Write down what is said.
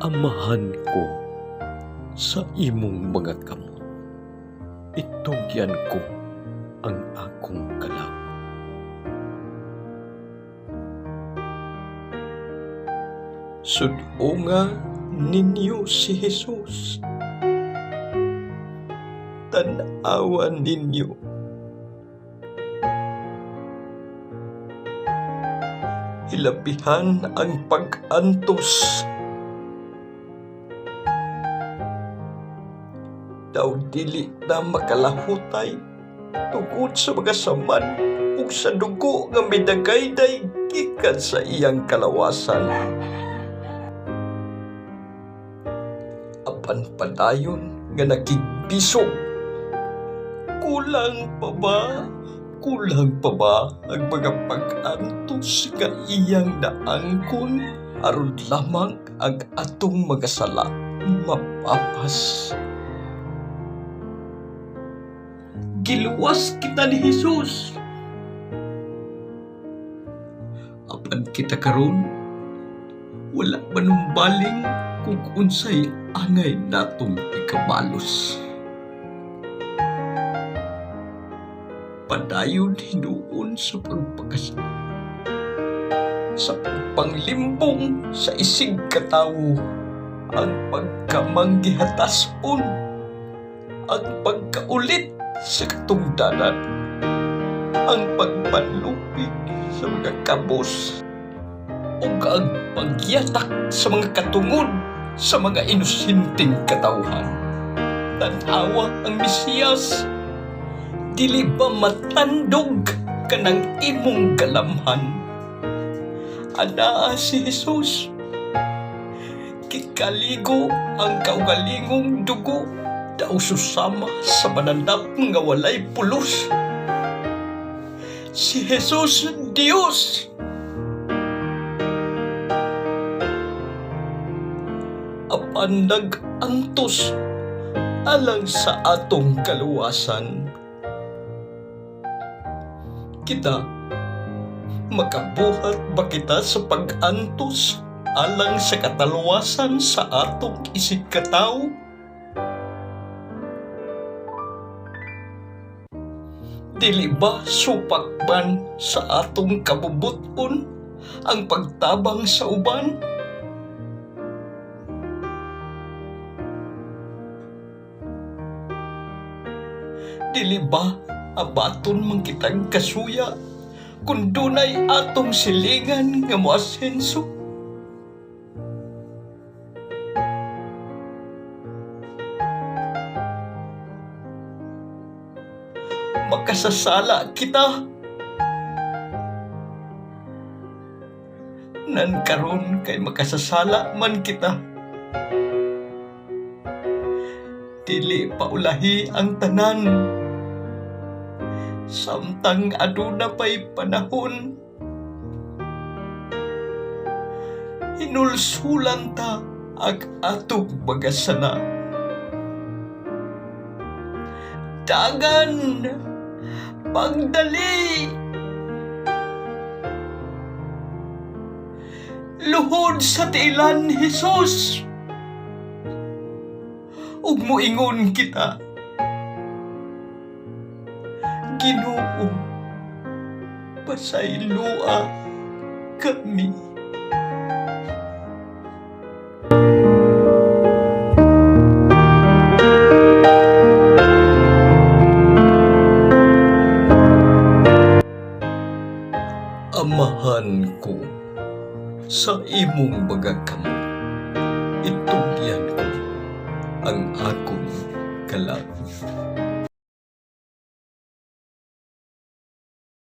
Amahan ko sa imong mga kamot, itugyan ko ang akong kalab. Sudunga ninyo si Jesus, tanawan ninyo. Hilabihan ang pag-antos. Daw dili na makalahutay tungkol sa mga saman ug sa dugo nga midagayday gikan sa iyang kalawasan. Apan padayon nga nakigbisog. Kulang pa ba ang mga pag-antos nga iyang naangkon aron lamang ang atong mga sala mapapas? Giluwas kita ni Jesus. Apan kita karon wala manumbaling kung unsay angay natong ikabalos. Padayon hinuon sa pagpakasala, sa pagpanglimbong sa isig katawo, ang pagkamanggihatas-on, ang pagkaulit sa katungdanan, ang pagpanlupig sa mga kabos, ug ang pagyatak sa mga katungod sa mga inosenteng katawhan. Tan-awa ang Mesiyas, dili ba matandog kanang imong galamhan? Anaa si Jesus, kikaligo ang kaugalingong dugo, daw susama sa manandap nga walay pulos. Si Jesus Dios. Apan nag-antos alang sa atong kaluwasan. Kita, makabuhat ba kita sa pag-antos alang sa kataluwasan sa atong isig katawo? Dili ba supakban sa atong kabubuton ang pagtabang sa uban? Dili ba abaton man kitang kasuya kung dunay atong silingan nga moasenso? Makasasala kita. Nan karon kay makasasala man kita. Dili paulahi ang tanan. Samtang aduna pa'y panahon, hinulsulan ta ang atong mga sala. Dagan, pagdali, luhod sa tiilan, Jesus, ug moingon kita, Ginoo, pasaylua kami. Amahan ko sa imong mga kamot, itugyan ko ang akong kalab.